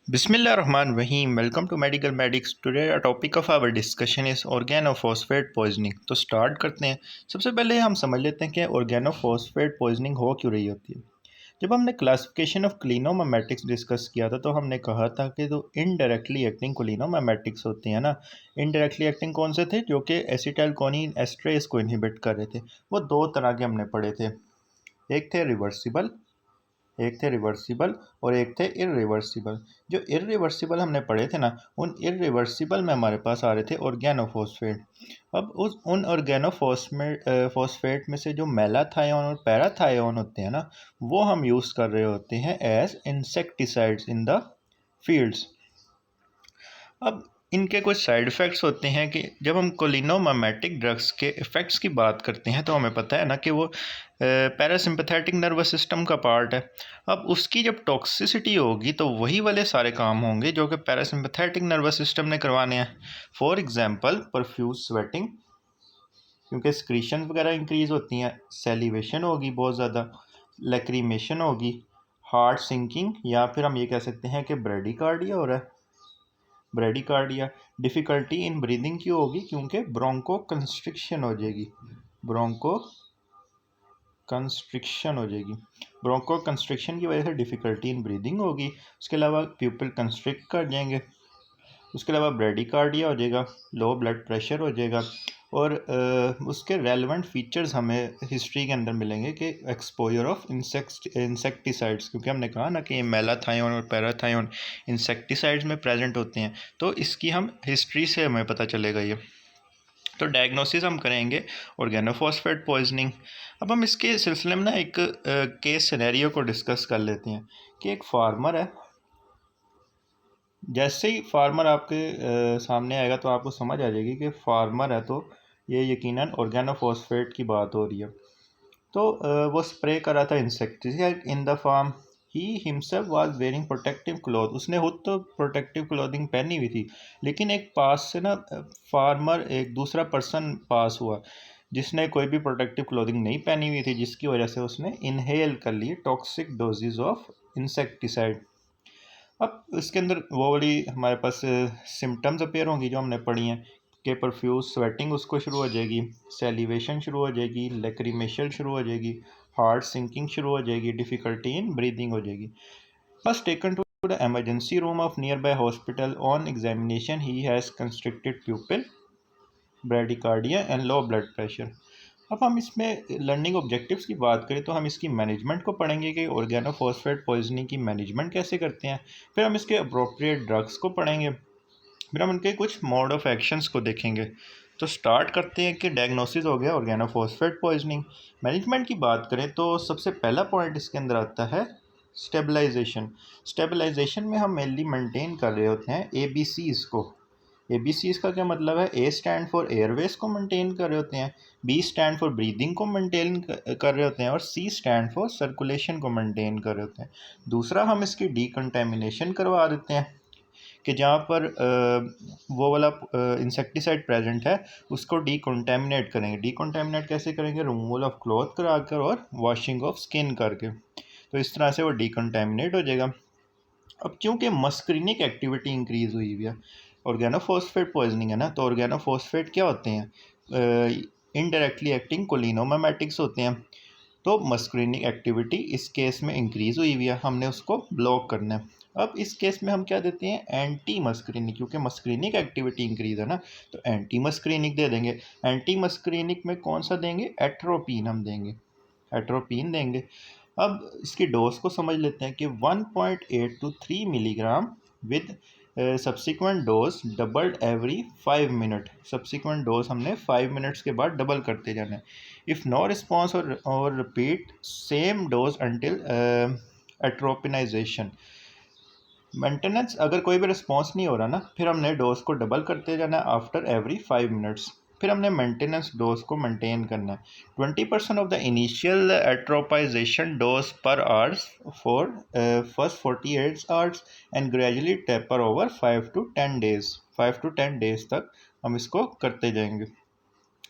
Bismillahirrahmanirrahim. Welcome to Medical Medics. Today our topic of our discussion is organophosphate poisoning. तो start करते हैं। सबसे पहले हम समझ लेते हैं कि organophosphate poisoning हो क्यों रही होती है। जब हमने क्लासिफिकेशन ऑफ क्लिनोमेमेटिक्स डिस्कस किया था तो हमने कहा था कि जो इनडायरेक्टली एक्टिंग क्लिनोमेमेटिक्स होते हैं ना, इनडायरेक्टली एक्टिंग कौन से थे, जो कि एसिटाइलकोनिन एस्ट्रेस को इनहिबिट कर रहे थे। वो दो तरह के हमने पढ़े थे। एक थे रिवर्सिबल और एक थे इरिवर्सिबल। जो इरिवर्सिबल हमने पढ़े थे ना, उन इरिवर्सिबल में हमारे पास आ रहे थे ऑर्गेनोफॉस्फेट। अब उन ऑर्गेनोफॉस्फेट में से जो मेलाथायोन और पैराथायोन होते हैं ना, वो हम यूज़ कर रहे होते हैं as insecticides in the fields. अब इनके कुछ साइड इफ़ेक्ट्स होते हैं कि जब हम कोलिनोमेमेटिक ड्रग्स के इफ़ेक्ट्स की बात करते हैं तो हमें पता है ना कि वो पैरासिम्पैथेटिक नर्वस सिस्टम का पार्ट है। अब उसकी जब टॉक्सिसिटी होगी तो वही वाले सारे काम होंगे जो कि पैरासिम्पैथेटिक नर्वस सिस्टम ने करवाने हैं। फॉर एग्जांपल परफ्यूज स्वेटिंग, क्योंकि स्क्रीशन वगैरह इंक्रीज़ होती हैं, सेलिवेशन होगी बहुत ज़्यादा, लैक्रीमेशन होगी, हार्ट सिंकिंग, या फिर हम ये कह सकते हैं कि ब्रेडिकार्डिया हो रहा है। ब्रेडिकार्डिया, डिफ़िकल्टी इन ब्रीदिंग क्यों होगी, क्योंकि ब्रोंको कंस्ट्रिक्शन हो जाएगी। ब्रोंको कंस्ट्रिक्शन हो जाएगी। ब्रोंको कंस्ट्रिक्शन की वजह से डिफ़िकल्टी इन ब्रीदिंग होगी। उसके अलावा प्यूपिल कंस्ट्रिक्ट कर जाएंगे। उसके अलावा ब्रेडिकार्डिया हो जाएगा, लो ब्लड प्रेशर हो जाएगा। और उसके रेलेवेंट फीचर्स हमें हिस्ट्री के अंदर मिलेंगे कि एक्सपोजर ऑफ इंसेक्टिसाइड्स, क्योंकि हमने कहा ना कि मेलाथायोन और पैराथायोन इंसेक्टिसाइड्स में प्रेजेंट होते हैं, तो इसकी हम हिस्ट्री से हमें पता चलेगा ये। तो डायग्नोसिस हम करेंगे ऑर्गेनोफॉस्फेट पॉइजनिंग। अब हम इसके सिलसिले में ना एक केस सिनेरियो को डिस्कस कर लेते हैं कि एक फार्मर है। जैसे ही फार्मर आपके सामने आएगा तो आपको समझ आ जाएगी कि फार्मर है, तो ये यकीनन ऑर्गेनोफॉस्फेट की बात हो रही है। तो वो स्प्रे कर रहा था insecticide in the farm. He himself was wearing protective cloth. उसने खुद तो प्रोटेक्टिव क्लॉथिंग पहनी हुई थी, लेकिन एक पास से ना फार्मर, एक दूसरा पर्सन पास हुआ जिसने कोई भी प्रोटेक्टिव क्लॉथिंग नहीं पहनी हुई थी, जिसकी वजह से उसने इनहेल कर ली टॉक्सिक डोजेज ऑफ इंसेक्टिसाइड। अब इसके अंदर वो वाली हमारे पास सिम्टम्स अपेयर होंगी जो हमने पढ़ी हैं कि परफ्यूज स्वेटिंग उसको शुरू हो जाएगी, सेलिवेशन शुरू हो जाएगी, लेक्रीमेशन शुरू हो जाएगी, हार्ट सिंकिंग शुरू हो जाएगी, डिफ़िकल्टी इन ब्रीदिंग हो जाएगी। First taken to the emergency room of nearby hospital. On examination he has constricted pupil, bradycardia and low blood pressure. अब हम इसमें लर्निंग ऑब्जेक्टिव्स की बात करें तो हम इसकी मैनेजमेंट को पढ़ेंगे कि ऑर्गेनोफॉस्फेट पॉइजनिंग की मैनेजमेंट कैसे करते हैं। फिर हम इसके अप्रोप्रिएट ड्रग्स को पढ़ेंगे। फिर हम उनके कुछ मोड ऑफ एक्शंस को देखेंगे। तो स्टार्ट करते हैं कि डायग्नोसिस हो गया ऑर्गेनोफॉस्फेट पॉइजनिंग। मैनेजमेंट की बात करें तो सबसे पहला पॉइंट इसके अंदर आता है स्टेबलाइजेशन। स्टेबलाइजेशन में हम मेनली मेंटेन कर रहे होते हैं ABCs को। ABCs का क्या मतलब है? A स्टैंड फॉर एयरवेज को मेंटेन कर रहे होते हैं, B स्टैंड फॉर ब्रीदिंग को मेंटेन कर रहे होते हैं, और C स्टैंड फॉर सर्कुलेशन को मेंटेन कर रहे होते हैं। दूसरा, हम इसकी डीकंटेमिनेशन करवा देते हैं कि जहाँ पर वो वाला इंसेक्टिसाइड प्रेजेंट है उसको डीकंटेमिनेट करेंगे। डीकंटेमिनेट कैसे करेंगे? रिमूवल ऑफ क्लॉथ कराकर और वॉशिंग ऑफ स्किन करके। तो इस तरह से वो डीकंटेमिनेट हो जाएगा। अब चूँकि मस्क्रीनिक एक्टिविटी इंक्रीज़ हुई हुई है, ऑर्गेनोफॉस्फेट पॉइजनिंग है ना, तो ऑर्गेनोफॉस्फेट क्या होते हैं? इनडायरेक्टली एक्टिंग कोलिनोमेमेटिक्स होते हैं। तो मस्क्रीनिक एक्टिविटी इस केस में इंक्रीज़ हुई हुई है, हमने उसको ब्लॉक करना है। अब इस केस में हम क्या देते हैं? एंटी मस्क्रीनिक, क्योंकि मस्क्रीनिक एक्टिविटी इंक्रीज़ है ना, तो एंटी मस्क्रीनिक दे देंगे। एंटी मस्क्रीनिक में कौन सा देंगे? एट्रोपिन हम देंगे, एट्रोपिन देंगे। अब इसकी डोज को समझ लेते हैं कि 1.8 to 3 milligram with subsequent dose doubled every 5 minute. Subsequent dose हमने 5 मिनट्स के बाद डबल करते जाना है। इफ़ नो रिस्पॉन्स और repeat same dose until atropinisation. Maintenance, अगर कोई भी रिस्पॉन्स नहीं हो रहा ना, फिर हमने डोज को डबल करते जाना है आफ्टर एवरी 5 मिनट्स। फिर हमने मेंटेनेंस डोज को मेंटेन करना है 20% of the initial atropinisation dose per hours for first 48 hours and gradually taper over 5 to 10 days. 5 to 10 days तक हम इसको करते जाएंगे।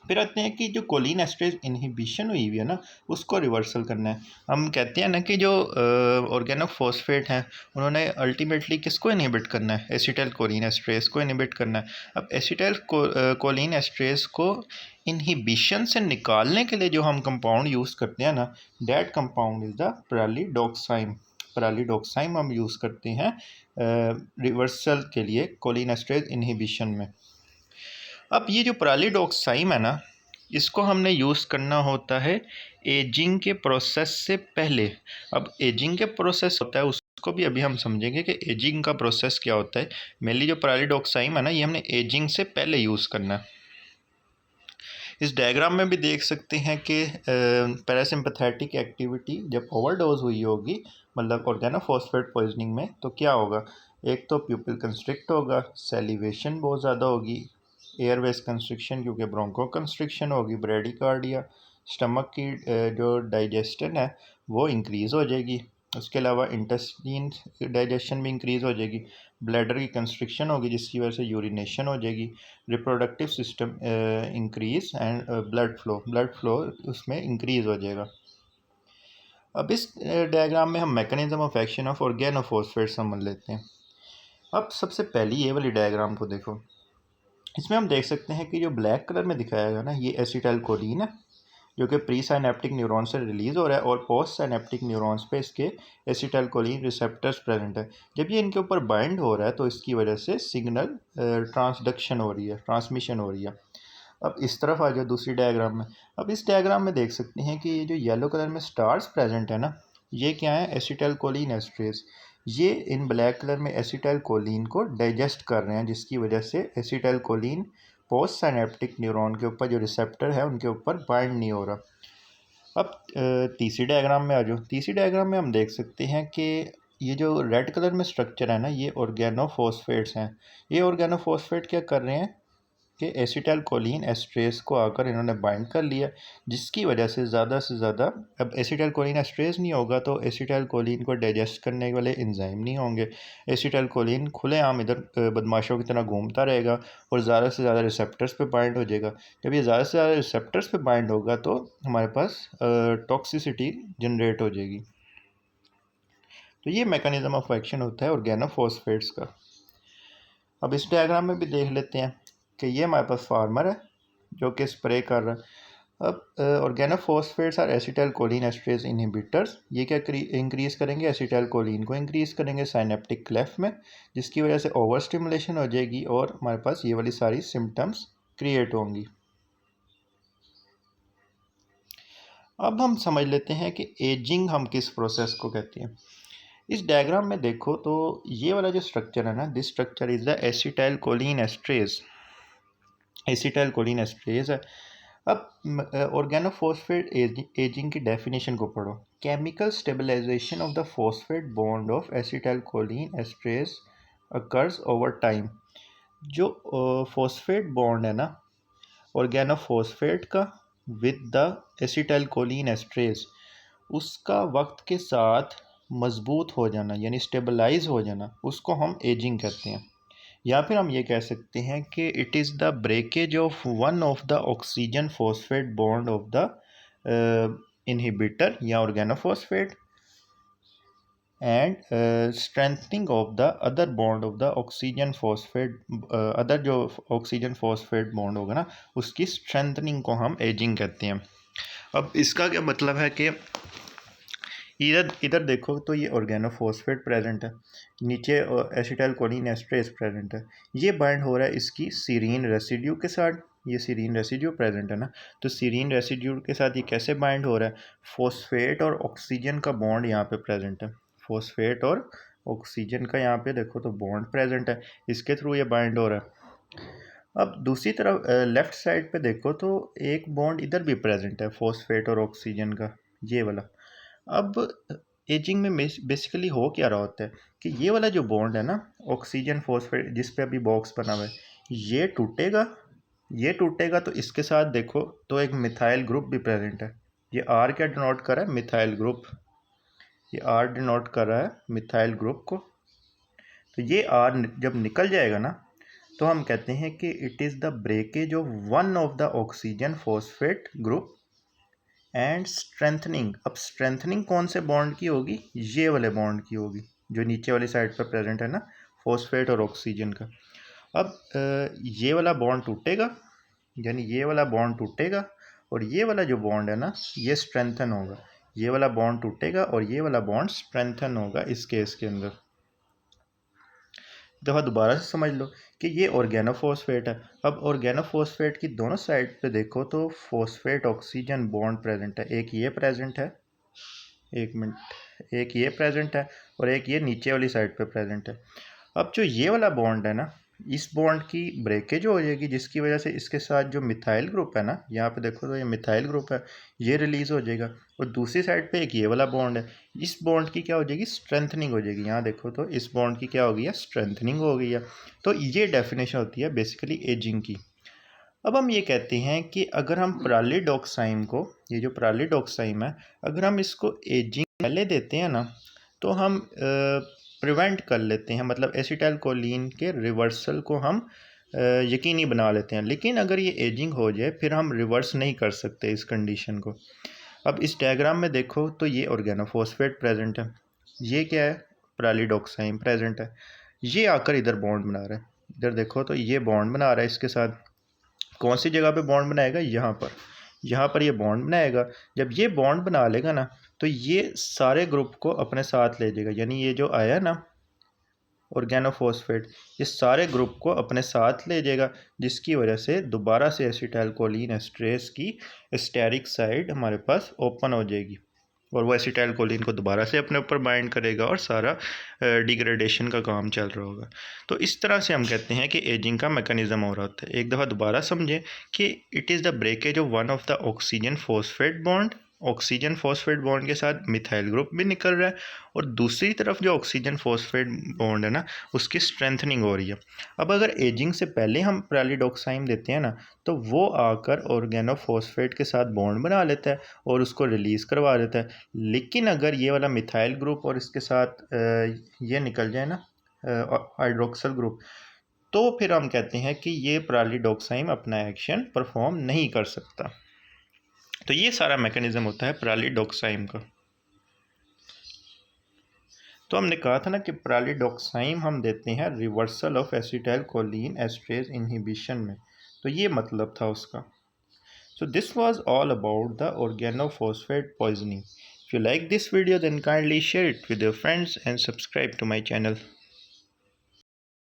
फिर आते हैं कि जो कोलिन एस्ट्रेज इनहिबिशन हुई हुई है ना, उसको रिवर्सल करना है। हम कहते हैं ना कि जो ऑर्गेनोफॉस्फेट हैं उन्होंने अल्टीमेटली किसको इनहिबिट करना है, एसिटाइल कोलिन एस्ट्रेज को इनहिबिट करना है। अब एसिटाइल कोलिन एस्ट्रेज को इनहिबिशन से निकालने के लिए जो हम कंपाउंड यूज़ करते हैं ना, दैट कंपाउंड इज़ द पैरालीडॉक्साइम। पैरालीडॉक्साइम हम यूज़ करते हैं रिवर्सल के लिए कोलिन एस्ट्रेज इनहिबिशन में। अब ये जो पैरालीडॉक्साइम है ना, इसको हमने यूज़ करना होता है एजिंग के प्रोसेस से पहले। अब एजिंग के प्रोसेस होता है उसको भी अभी हम समझेंगे कि एजिंग का प्रोसेस क्या होता है। मेनली जो पैरालीडॉक्साइम है ना, ये हमने एजिंग से पहले यूज़ करना है। इस डायग्राम में भी देख सकते हैं कि पैरासिम्पथेटिक एक्टिविटी जब ओवरडोज हुई होगी, मतलब ऑर्गेनोफॉस्फेट पॉइजनिंग में, तो क्या होगा, एक तो प्यूपिल कंस्ट्रिक्ट होगा, सेलिवेशन बहुत ज़्यादा होगी, एयरवेज कंस्ट्रिक्शन क्योंकि ब्रोंको कंस्ट्रिक्शन होगी, ब्रेडिकार्डिया, स्टमक की जो डाइजेशन है वो इंक्रीज़ हो जाएगी। उसके अलावा इंटेस्टाइन डाइजेशन भी इंक्रीज़ हो जाएगी, ब्लैडर की कंस्ट्रिक्शन होगी जिसकी वजह से यूरिनेशन हो जाएगी, reproductive system increase and blood flow उसमें इंक्रीज़ हो जाएगा। अब इस डायग्राम में हम mechanism of action of organophosphate समझ लेते हैं। अब सबसे पहली ये वाली डायग्राम को देखो, इसमें हम देख सकते हैं कि जो ब्लैक कलर में दिखाया गया ना, ये एसिटाइल कोलिन है जो कि प्री साइनेप्टिक न्यूरॉन से रिलीज़ हो रहा है, और पोस्ट साइनेप्टिक न्यूरॉन्स पे इसके एसिटाइल कोलिन रिसेप्टर्स प्रेजेंट है। जब ये इनके ऊपर बाइंड हो रहा है तो इसकी वजह से सिग्नल ट्रांसडक्शन हो रही है, ट्रांसमिशन हो रही है। अब इस तरफ आ जाओ दूसरी डायग्राम में। अब इस डायग्राम में देख सकते हैं कि ये जो येलो कलर में स्टार्स प्रेजेंट है ना, ये क्या है, एसिटाइल कोलिन एस्ट्रेज। ये इन ब्लैक कलर में एसिटाइल कोलिन को डाइजेस्ट कर रहे हैं, जिसकी वजह से acetyl choline post synaptic neuron के ऊपर जो रिसेप्टर है उनके ऊपर बाइंड नहीं हो रहा। अब तीसरी डायग्राम में आ जाओ। तीसरी डायग्राम में हम देख सकते हैं कि ये जो रेड कलर में स्ट्रक्चर है ना, ये ऑर्गेनोफॉस्फेट्स हैं। ये ऑर्गेनोफॉस्फेट क्या कर रहे हैं कि एसिटाइल कोलिन एस्ट्रेज को आकर इन्होंने बाइंड कर लिया, जिसकी वजह से ज़्यादा अब एसिटाइल कोलिन एस्ट्रेज नहीं होगा तो एसिटाइल कोलिन को डाइजेस्ट करने वाले एंजाइम नहीं होंगे। एसिटाइल कोलिन खुलेआम इधर बदमाशों की तरह घूमता रहेगा और ज़्यादा से ज़्यादा रिसेप्टर्स पे बाइंड हो जाएगा। जब ये ज़्यादा से ज़्यादा रिसेप्टर्स पे बाइंड होगा तो हमारे पास टॉक्सिसिटी जनरेट हो जाएगी। तो ये मैकेनिज्म ऑफ एक्शन होता है ऑर्गेनोफॉस्फेट्स का। अब इस डायग्राम में भी देख लेते हैं कि ये हमारे पास फार्मर है जो कि स्प्रे कर रहा है। अब ऑर्गेनोफॉस्फेट्स और एसिटाइल कोलिन एस्ट्रेज इनहिबिटर्स, ये क्या इंक्रीज़ करेंगे, एसिटाइल कोलिन को इंक्रीज़ करेंगे साइनेप्टिक क्लेफ्ट में, जिसकी वजह से ओवर स्टिमुलेशन हो जाएगी और हमारे पास ये वाली सारी सिम्टम्स क्रिएट होंगी। अब हम समझ लेते हैं कि एजिंग हम किस प्रोसेस को कहते हैं। इस डायग्राम में देखो तो ये वाला जो स्ट्रक्चर है ना, this structure is the acetylcholinesterase. Acetylcholinesterase है। अब ऑर्गेनोफॉस्फेट एजिंग की डेफिनेशन को पढ़ो। Chemical stabilisation of the phosphate bond of acetylcholinesterase occurs over time. जो फॉस्फेट बॉन्ड है ना ऑर्गेनोफॉस्फेट का with the acetylcholinesterase, उसका वक्त के साथ मजबूत हो जाना यानी स्टेबलाइज हो जाना, उसको हम एजिंग कहते हैं। या फिर हम ये कह सकते हैं कि it is the breakage of one of the oxygen phosphate bond of the inhibitor या organophosphate and strengthening of the other bond of the oxygen phosphate, other जो ऑक्सीजन फॉस्फेट बॉन्ड होगा ना, उसकी स्ट्रेंथनिंग को हम एजिंग कहते हैं। अब इसका क्या मतलब है कि इधर इधर देखो तो ये ऑर्गेनोफॉस्फेट प्रेजेंट है, नीचे एसिटाइल कोलिन एस्ट्रेज प्रेजेंट है, ये बाइंड हो रहा है इसकी सीरीन रेसिड्यू के साथ। ये सीरीन रेसिड्यू प्रेजेंट है ना, तो सीरीन रेसिड्यू के साथ ये कैसे बाइंड हो रहा है, फॉस्फेट और ऑक्सीजन का बॉन्ड यहाँ पे प्रेजेंट है, फॉस्फेट और ऑक्सीजन का यहाँ पे देखो तो बॉन्ड प्रेजेंट है, इसके थ्रू ये बाइंड हो रहा है। अब दूसरी तरफ लेफ्ट साइड पे देखो तो एक बॉन्ड इधर भी प्रेजेंट है फॉस्फेट और ऑक्सीजन का, ये वाला। अब एजिंग में बेसिकली हो क्या रहा होता है कि ये वाला जो बॉन्ड है ना ऑक्सीजन फॉस्फेट जिस पे अभी बॉक्स बना हुआ है, ये टूटेगा, ये टूटेगा तो इसके साथ देखो तो एक मिथाइल ग्रुप भी प्रेजेंट है। ये आर क्या डिनोट कर रहा है, मिथाइल ग्रुप। ये आर डिनोट कर रहा है मिथाइल ग्रुप को। तो ये आर जब निकल जाएगा ना, तो हम कहते हैं कि it is the breakage of one of the oxygen phosphate group and strengthening. अब स्ट्रेंथनिंग कौन से बॉन्ड की होगी? ये वाले बॉन्ड की होगी जो नीचे वाली साइड पर प्रेजेंट है ना, फॉस्फेट और ऑक्सीजन का। अब ये वाला बॉन्ड टूटेगा, यानी ये वाला बॉन्ड टूटेगा और ये वाला जो बॉन्ड है ना ये स्ट्रेंथन होगा। ये वाला बॉन्ड टूटेगा और ये वाला बॉन्ड स्ट्रेंथन होगा इस केस के अंदर। दफ़ा दोबारा से समझ लो कि ये ऑर्गेनोफॉस्फेट है। अब ऑर्गेनोफॉस्फेट की दोनों साइड पे देखो तो फॉस्फेट ऑक्सीजन बॉन्ड प्रेजेंट है। एक ये प्रेजेंट है, एक मिनट, एक ये प्रेजेंट है और एक ये नीचे वाली साइड पे प्रेजेंट है। अब जो ये वाला बॉन्ड है ना, इस बॉन्ड की ब्रेकेज हो जाएगी जिसकी वजह से इसके साथ जो मिथाइल ग्रुप है ना, यहाँ पे देखो तो ये मिथाइल ग्रुप है, ये रिलीज़ हो जाएगा। और दूसरी साइड पे एक ये वाला बॉन्ड है, इस बॉन्ड की क्या हो जाएगी? स्ट्रेंथनिंग हो जाएगी। यहाँ देखो तो इस बॉन्ड की क्या हो गई है? स्ट्रेंथनिंग हो गई है। तो ये डेफिनेशन होती है बेसिकली एजिंग की। अब हम ये कहते हैं कि अगर हम प्रालिडॉक्साइम को, ये जो प्रालिडॉक्साइम है, अगर हम इसको एजिंग पहले देते हैं ना तो हम प्रिवेंट कर लेते हैं, मतलब एसिटाइल कोलिन के रिवर्सल को हम यकीनी बना लेते हैं। लेकिन अगर ये एजिंग हो जाए फिर हम रिवर्स नहीं कर सकते इस कंडीशन को। अब इस डायग्राम में देखो तो ये ऑर्गेनोफॉस्फेट प्रेजेंट है, ये क्या है? प्रालिडॉक्साइम प्रेजेंट है। ये आकर इधर बॉन्ड बना रहा है, इधर देखो तो ये बॉन्ड बना रहा है इसके साथ। कौन सी जगह पे बॉन्ड बनाएगा? यहाँ पर, यहाँ पर ये बॉन्ड बनाएगा। जब ये बॉन्ड बना लेगा ना तो ये सारे ग्रुप को अपने साथ ले जाएगा, यानी ये जो आया ना ऑर्गेनोफॉस्फेट, ये सारे ग्रुप को अपने साथ ले जाएगा, जिसकी वजह से दोबारा से एसिटाइल कोलिन एस्ट्रेस की स्टेरिक साइड हमारे पास ओपन हो जाएगी और वो एसिटाइल कोलिन को दोबारा से अपने ऊपर बाइंड करेगा और सारा डिग्रेडेशन का काम चल रहा होगा। तो इस तरह से हम कहते हैं कि एजिंग का मैकेनिज्म हो रहा होता है। एक दफ़ा दोबारा समझें कि it is the breakage of one of the oxygen phosphate bond, oxygen phosphate bond के साथ मिथाइल ग्रुप भी निकल रहा है और दूसरी तरफ जो ऑक्सीजन फॉस्फेट बॉन्ड है ना उसकी स्ट्रेंथनिंग हो रही है। अब अगर एजिंग से पहले हम प्रालिडॉक्साइम देते हैं ना तो वो आकर ऑर्गेनोफॉस्फेट के साथ बॉन्ड बना लेता है और उसको रिलीज़ करवा देता है। लेकिन अगर ये वाला मिथाइल ग्रुप और इसके साथ ये निकल जाए ना हाइड्रोक्सल ग्रुप, तो फिर हम कहते हैं कि ये प्रालिडॉक्साइम अपना एक्शन परफॉर्म नहीं कर सकता। तो ये सारा मैकेनिज्म होता है प्रालिडॉक्साइम का। तो हमने कहा था ना कि प्रालिडॉक्साइम हम देते हैं reversal of acetyl choline esterase inhibition में, तो ये मतलब था उसका। So this was all about the organophosphate poisoning. If you like this video then kindly share it with your friends and subscribe to my channel.